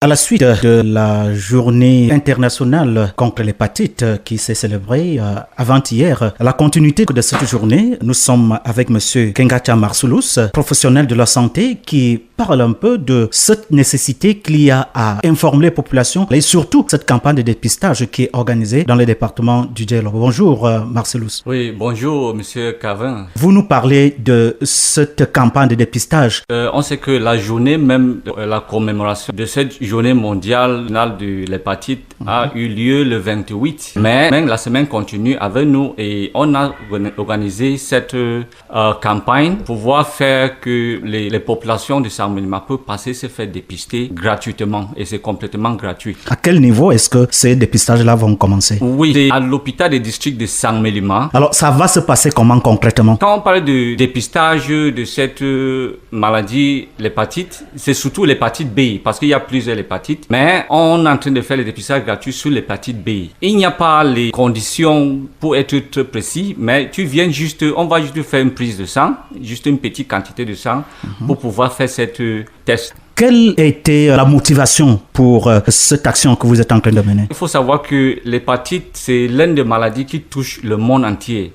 À la suite de la journée internationale contre l'hépatite qui s'est célébrée avant-hier, à la continuité de cette journée, nous sommes avec M. Kengacha Marsulus, professionnel de la santé, qui parle un peu de cette nécessité qu'il y a à informer les populations et surtout cette campagne de dépistage qui est organisée dans le département du Djelo. Bonjour Marsulus. Oui, bonjour M. Cavin. Vous nous parlez de cette campagne de dépistage. On sait que la journée même, la commémoration de cette journée mondiale de l'hépatite a eu lieu le 28. Mais même la semaine continue avec nous et on a organisé cette campagne pour pouvoir faire que les populations de Saint-Mélimah peuvent passer se faire dépister gratuitement et c'est complètement gratuit. À quel niveau est-ce que ces dépistages-là vont commencer? Oui, c'est à l'hôpital des districts de Saint-Mélimah. Alors ça va se passer comment concrètement? Quand on parle de dépistage de cette maladie, l'hépatite, c'est surtout l'hépatite B parce qu'il y a plusieurs hépatites. Mais on est en train de faire les dépistages gratuits sur l'hépatite B. Il n'y a pas les conditions pour être très précis, mais tu viens juste, on va juste faire une prise de sang, juste une petite quantité de sang pour pouvoir faire cette test. Quelle était la motivation pour cette action que vous êtes en train de mener? Il faut savoir que l'hépatite, c'est l'une des maladies qui touche le monde entier.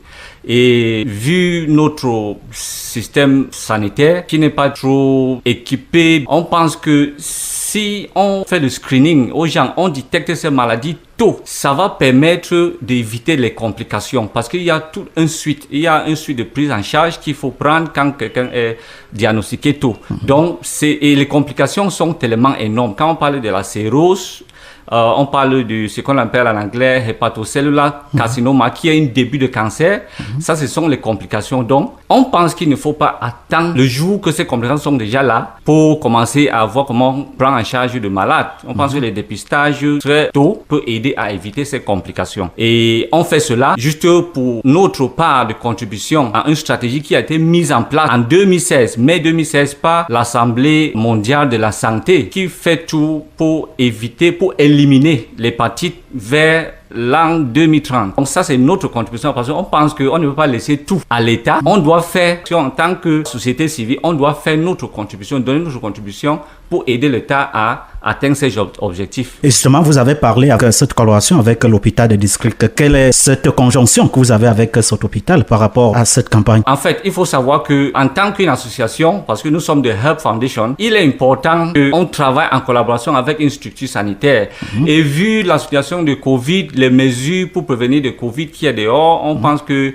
Et vu notre système sanitaire qui n'est pas trop équipé, on pense que si on fait le screening aux gens, on détecte ces maladies tôt, ça va permettre d'éviter les complications parce qu'il y a tout une suite, de prise en charge qu'il faut prendre quand quelqu'un est diagnostiqué tôt. Donc, et les complications sont tellement énormes. Quand on parle de la cirrhose, on parle de ce qu'on appelle en anglais hépatocellular carcinoma, qui est un début de cancer. Ça, ce sont les complications. Donc, on pense qu'il ne faut pas attendre le jour que ces complications sont déjà là pour commencer à voir comment prendre en charge le malade. On pense que les dépistages très tôt peuvent aider à éviter ces complications. Et on fait cela juste pour notre part de contribution à une stratégie qui a été mise en place en 2016, mai 2016, par l'Assemblée mondiale de la santé, qui fait tout pour éviter, pour éliminer l'hépatite vers l'an 2030. Donc ça, c'est notre contribution parce qu'on pense qu'on ne peut pas laisser tout à l'État. On doit faire, en tant que société civile, on doit faire notre contribution, donner notre contribution pour aider l'État à atteindre ses objectifs. Et justement, vous avez parlé de cette collaboration avec l'hôpital des districts. Quelle est cette conjonction que vous avez avec cet hôpital par rapport à cette campagne? En fait, il faut savoir que en tant qu'une association, parce que nous sommes de Help Foundation, il est important qu'on travaille en collaboration avec une structure sanitaire. Et vu la situation de Covid, les mesures pour prévenir le Covid qui est dehors, on pense que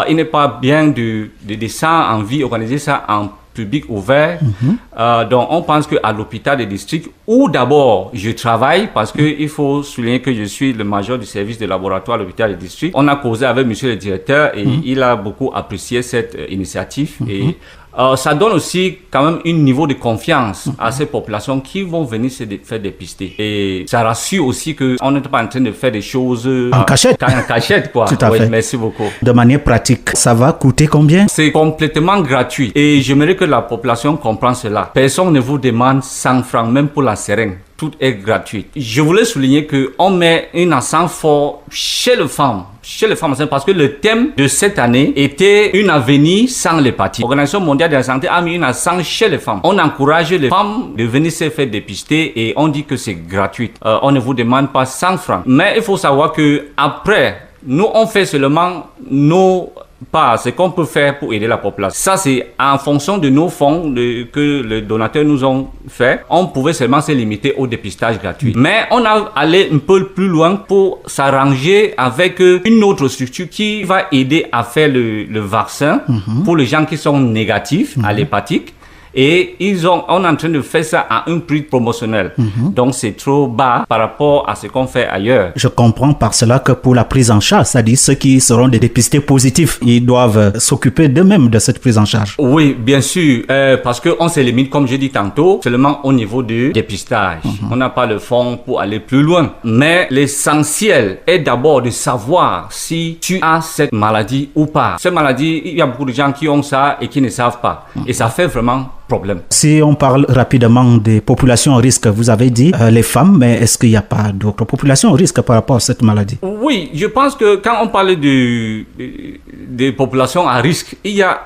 il n'est pas bien de descendre en vie, organiser ça en public ouvert. Donc, on pense qu'à l'hôpital des districts, où d'abord je travaille, parce qu'il faut souligner que je suis le major du service de laboratoire à l'hôpital des districts. On a causé avec monsieur le directeur et il a beaucoup apprécié cette initiative. Et ça donne aussi quand même un niveau de confiance à ces populations qui vont venir se faire dépister. Et ça rassure aussi qu'on n'est pas en train de faire des choses en cachette. En cachette, quoi. Tout à fait. Merci beaucoup. De manière pratique, ça va coûter combien? C'est complètement gratuit. Et j'aimerais que la population comprenne cela. Personne ne vous demande 100 francs, même pour la seringue. Tout est gratuit. Je voulais souligner qu'on met un accent fort chez les femmes parce que le thème de cette année était une avenir sans l'hépatite. L'Organisation mondiale de la santé a mis un accent chez les femmes. On encourage les femmes de venir se faire dépister et on dit que c'est gratuit. On ne vous demande pas 100 francs. Mais il faut savoir que après, nous on fait seulement ce qu'on peut faire pour aider la population. Ça, c'est en fonction de nos fonds que les donateurs nous ont fait. On pouvait seulement se limiter au dépistage gratuit. Mais on a allé un peu plus loin pour s'arranger avec une autre structure qui va aider à faire le vaccin pour les gens qui sont négatifs à l'hépatite. Et on est en train de faire ça à un prix promotionnel. Donc, c'est trop bas par rapport à ce qu'on fait ailleurs. Je comprends par cela que pour la prise en charge, c'est-à-dire ceux qui seront des dépistés positifs, ils doivent s'occuper d'eux-mêmes de cette prise en charge. Oui, bien sûr, parce qu'on se limite, comme je dis tantôt, seulement au niveau du dépistage. On n'a pas le fonds pour aller plus loin. Mais l'essentiel est d'abord de savoir si tu as cette maladie ou pas. Cette maladie, il y a beaucoup de gens qui ont ça et qui ne savent pas. Et ça fait vraiment problème. Si on parle rapidement des populations à risque, vous avez dit les femmes, mais est-ce qu'il n'y a pas d'autres populations à risque par rapport à cette maladie? Oui, je pense que quand on parle des populations à risque,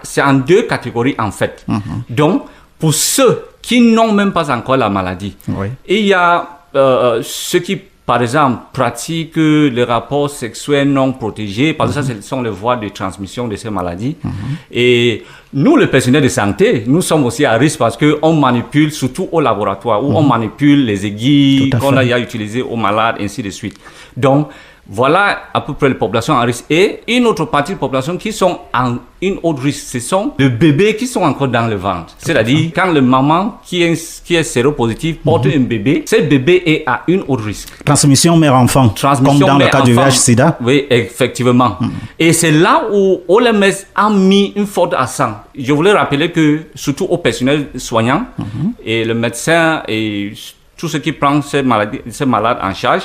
c'est en deux catégories en fait. Donc, pour ceux qui n'ont même pas encore la maladie. Oui. Et il y a ceux qui, par exemple, pratiquent les rapports sexuels non protégés, parce que ça, ce sont les voies de transmission de ces maladies. Et nous, le personnel de santé, nous sommes aussi à risque parce qu'on manipule, surtout au laboratoire, où on manipule les aiguilles qu'on a utilisées aux malades, ainsi de suite. Donc, voilà à peu près les populations en risque. Et une autre partie de la population qui sont en une autre risque, ce sont les bébés qui sont encore dans le ventre. C'est-à-dire, quand le maman qui est séropositive porte un bébé, ce bébé est à une autre risque. Transmission mère-enfant, comme dans le cas du VIH-Sida. Oui, effectivement. Et c'est là où OMS a mis une forte accent. Je voulais rappeler que, surtout au personnel soignant, et le médecin et tous ceux qui prennent ces malades en charge,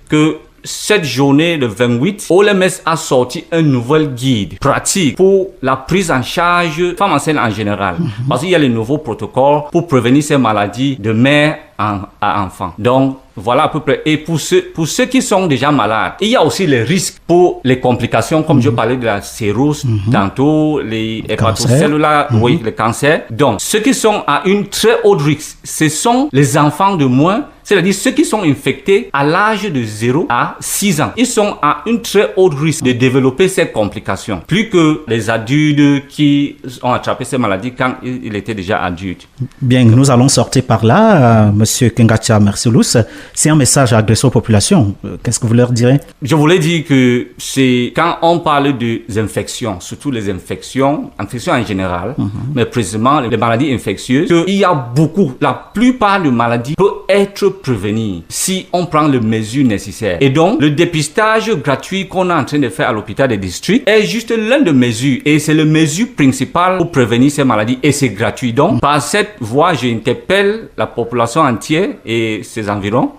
que cette journée, le 28, OMS a sorti un nouvel guide pratique pour la prise en charge des femmes enceintes en général. Parce qu'il y a les nouveaux protocoles pour prévenir ces maladies de mère à enfant. Donc, voilà à peu près. Et pour ceux qui sont déjà malades, il y a aussi les risques pour les complications, comme je parlais de la cirrhose, tantôt les hépatocellulaires, oui, le cancer. Donc, ceux qui sont à une très haute risque, ce sont les enfants de moins, c'est-à-dire ceux qui sont infectés à l'âge de 0 à 6 ans. Ils sont à une très haute risque de développer ces complications, plus que les adultes qui ont attrapé ces maladies quand ils étaient déjà adultes. Bien, nous allons sortir par là. Monsieur Kengacha Marsulus, c'est un message adressé aux populations. Qu'est-ce que vous leur direz? Je voulais dire que c'est quand on parle des infections, surtout les infections en général, mais précisément les maladies infectieuses, qu'il y a beaucoup, la plupart des maladies peuvent être prévenues si on prend les mesures nécessaires. Et donc, le dépistage gratuit qu'on est en train de faire à l'hôpital des districts est juste l'une des mesures. Et c'est la mesure principale pour prévenir ces maladies. Et c'est gratuit. Donc, par cette voie, j'interpelle la population entière et ses environs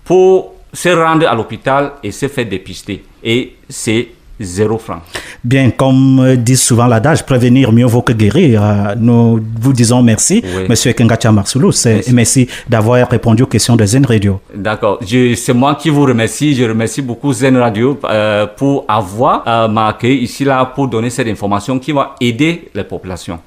pour se rendre à l'hôpital et se faire dépister. Et c'est 0 francs. Bien, comme dit souvent l'adage, prévenir mieux vaut que guérir. Nous vous disons merci, Monsieur Kengacha Marsulus, et merci d'avoir répondu aux questions de Zen Radio. D'accord. C'est moi qui vous remercie. Je remercie beaucoup Zen Radio pour avoir marqué ici là pour donner cette information qui va aider les populations.